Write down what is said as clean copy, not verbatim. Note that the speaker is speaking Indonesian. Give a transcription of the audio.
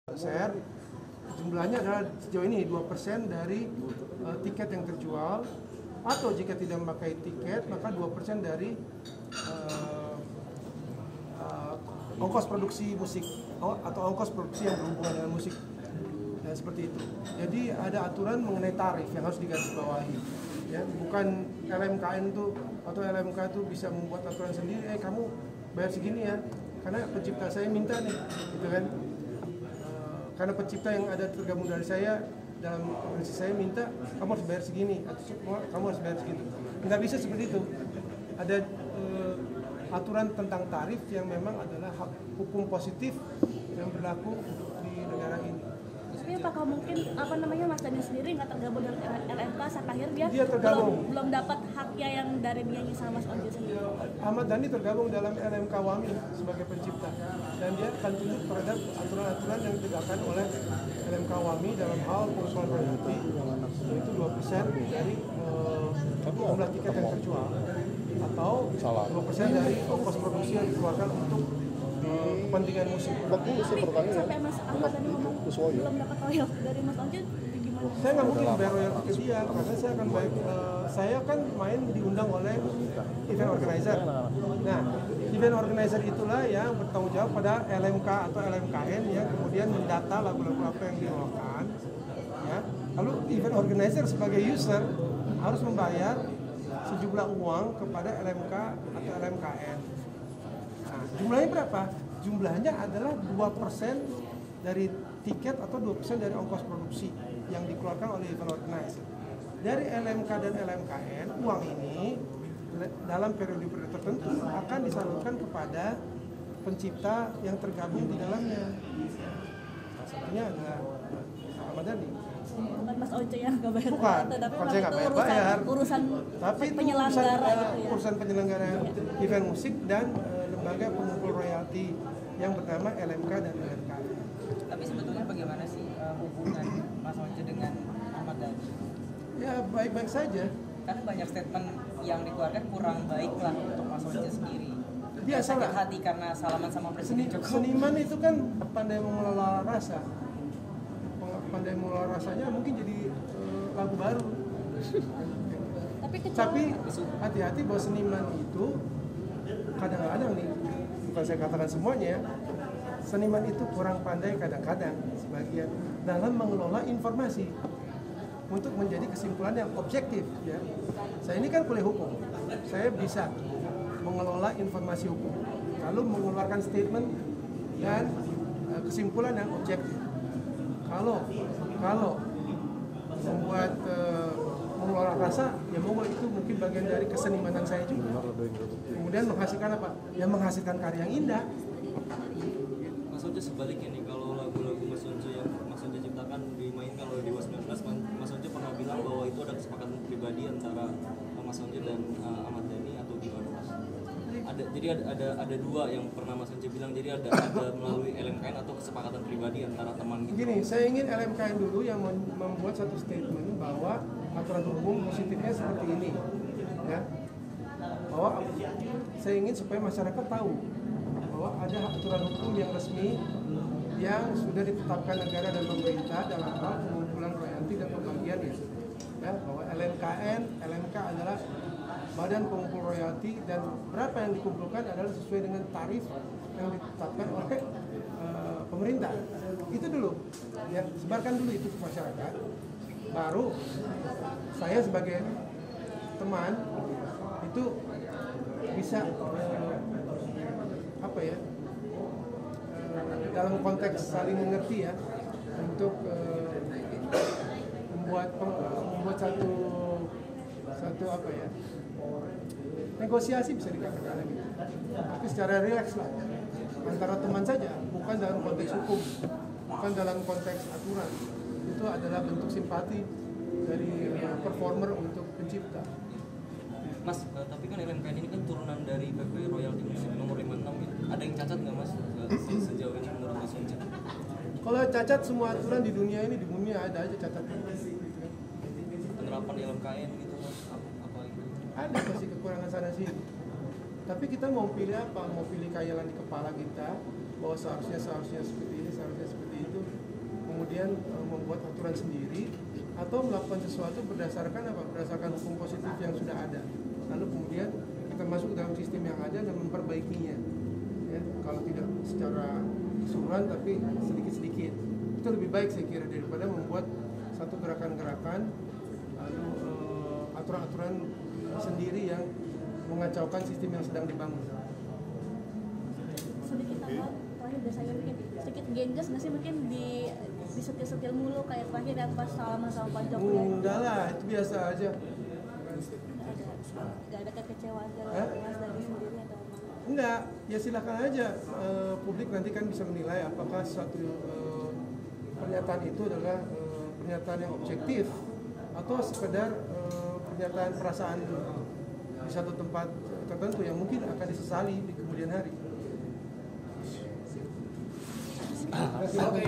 Konser jumlahnya adalah sejauh ini 2% dari tiket yang terjual, atau jika tidak memakai tiket maka 2% dari ongkos produksi musik atau ongkos produksi yang berhubungan dengan musik. Ya, seperti itu. Jadi ada aturan mengenai tarif yang harus digarisbawahi. Ya, bukan LMKN itu atau LMK itu bisa membuat aturan sendiri. Kamu bayar segini ya, karena pencipta saya minta nih, gitu kan? Karena pencipta yang ada tergabung dari saya dalam organisasi saya minta kamu harus bayar segini atau kamu harus bayar segitu. Nggak bisa seperti itu. Ada aturan tentang tarif yang memang adalah hak hukum positif yang berlaku di negara ini. Tapi apakah mungkin Mas Dhani sendiri nggak tergabung dengan LMK sampai akhirnya dia tergabung. belum dapat haknya yang dari dianya sama Mas Once sendiri? Ahmad Dhani tergabung dalam LMK WAMI sebagai pencipta, dan dia akan tunduk terhadap aturan-aturan yang ditegakkan oleh LMK WAMI dalam hal pengusulan royalti, yaitu 2% dari jumlah tiket yang terjual atau 2% dari ongkos produksi yang dikeluarkan untuk kepentingan musik. Sampai Mas Ahmad Dhani ngomong belum dapat royalti dari Mas Once, gimana? Saya nggak mungkin bayar royalti ke dia, karena saya akan saya kan main diundang oleh event organizer. Nah, event organizer itulah yang bertanggung jawab pada LMK atau LMKN yang kemudian mendata lagu-lagu apa yang dibawakan. Ya. Lalu event organizer sebagai user harus membayar sejumlah uang kepada LMK atau LMKN. Nah, jumlahnya berapa? Jumlahnya adalah 2% dari tiket atau 2% dari ongkos produksi yang dikeluarkan oleh event organizer. Dari LMK dan LMKN, uang ini dalam periode-periode tertentu akan disalurkan kepada pencipta yang tergabung di dalamnya. Satunya adalah Ahmad Dhani. Bukan Mas Once yang nggak bayar. Bukan, saya nggak bayar. Tapi itu penyelenggara gitu ya. Urusan penyelenggara event musik dan lembaga pengumpul royalti yang bernama LMK dan LMK. Tapi sebetulnya bagaimana sih hubungan Mas Once dengan Ahmad Dhani? Ya baik-baik saja. Karena banyak statement yang dikeluarkan kurang baik lah untuk Mas Once sendiri. Biasalah. Sakit hati karena salaman sama Presiden Jokowi. Seniman itu kan pandai mengelola rasa. Pandai mengelola rasanya mungkin jadi lagu baru. Tapi hati-hati bahwa seniman itu kadang-kadang nih, bukan saya katakan semuanya ya, seniman itu kurang pandai kadang-kadang sebagian dalam mengelola informasi untuk menjadi kesimpulan yang objektif ya. Saya ini kan kuliah hukum, saya bisa mengelola informasi hukum lalu mengeluarkan statement dan kesimpulan yang objektif. Kalau membuat mengelola rasa, ya monggo, itu mungkin bagian dari kesenimanan saya juga. Kemudian menghasilkan apa? Ya menghasilkan karya yang indah. Mas Once sebaliknya nih, kalau lagu-lagu Mas Once yang Mas Once ciptakan dimainkan oleh Dewa 19, Mas Once pernah bilang bahwa itu ada kesepakatan pribadi antara Mas Once dan Ahmad Dhani atau gimana Mas? Jadi ada dua yang pernah Mas Once bilang, jadi ada melalui LMKN atau kesepakatan pribadi antara teman gitu. Gini, saya ingin LMKN dulu yang membuat satu statement bahwa aturan hukum positifnya seperti ini, ya. Bahwa saya ingin supaya masyarakat tahu bahwa ada aturan hukum yang resmi yang sudah ditetapkan negara dan pemerintah dalam hal pengumpulan royalti dan pembagiannya. Ya, bahwa LMKN, LMK adalah badan pengumpul royalti, dan berapa yang dikumpulkan adalah sesuai dengan tarif yang ditetapkan oleh pemerintah. Itu dulu, ya, sebarkan dulu itu ke masyarakat. Baru saya sebagai teman itu bisa dalam konteks saling mengerti ya, untuk membuat satu negosiasi, bisa dikatakan gitu. Tapi secara rileks lah, antara teman saja, bukan dalam konteks hukum, bukan dalam konteks aturan. Itu adalah bentuk simpati dari performer untuk pencipta. Mas, tapi kan LMKN ini kan turunan dari PP Royalti Musik nomor 56 ya. Ada yang cacat nggak Mas sejauh ini menurut Mas Once? Kalau cacat, semua aturan di dunia ini, di dunia ada aja cacatnya. Penerapan LMKN gitu Mas, apa itu? Ada pasti kekurangan sana sini. Tapi kita mau pilih apa? Mau pilih khayalan di kepala kita bahwa seharusnya seperti ini, seharusnya seperti itu. kemudian membuat aturan sendiri atau melakukan sesuatu berdasarkan apa? Berdasarkan hukum positif yang sudah ada. Lalu kemudian kita masuk dalam sistem yang ada dan memperbaikinya. Ya, kalau tidak secara keseluruhan tapi sedikit-sedikit. Itu lebih baik saya kira daripada membuat satu gerakan-gerakan lalu aturan-aturan sendiri yang mengacaukan sistem yang sedang dibangun. Sedikit tambahan terakhir dari saya mungkin sedikit gengges nggak sih mungkin disetil-setil mulu kayak terakhir yang pas salaman sama Pak Jokowi. Enggak lah, itu biasa aja. Nggak ada kekecewaan dari sendiri atau apa? Enggak, ya silakan aja. Publik nanti kan bisa menilai apakah suatu pernyataan itu adalah pernyataan yang objektif atau sekedar pernyataan perasaan di satu tempat tertentu yang mungkin akan disesali di kemudian hari. Oke.